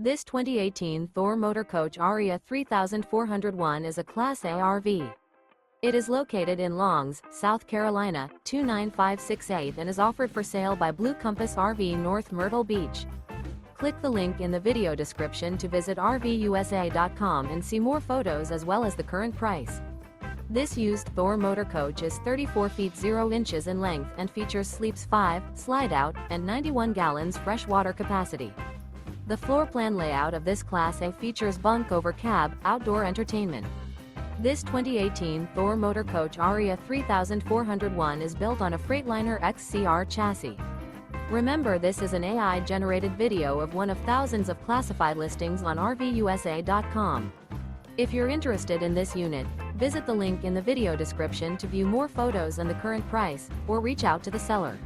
This 2018 Thor Motor Coach Aria 3401 is a Class A RV. It is located in Longs, South Carolina, 29568 and is offered for sale by Blue Compass RV North Myrtle Beach. Click the link in the video description to visit RVUSA.com and see more photos as well as the current price. This used Thor Motor Coach is 34 feet 0 inches in length and features sleeps 5, Slideout, and 91 gallons fresh water capacity. The floor plan layout of this Class A features Bunk Over Cab, outdoor entertainment. This 2018 Thor Motor Coach Aria 3401 is built on a Freightliner XC-R chassis. Remember, this is an AI-generated video of one of thousands of classified listings on RVUSA.com. If you're interested in this unit, visit the link in the video description to view more photos and the current price, or reach out to the seller.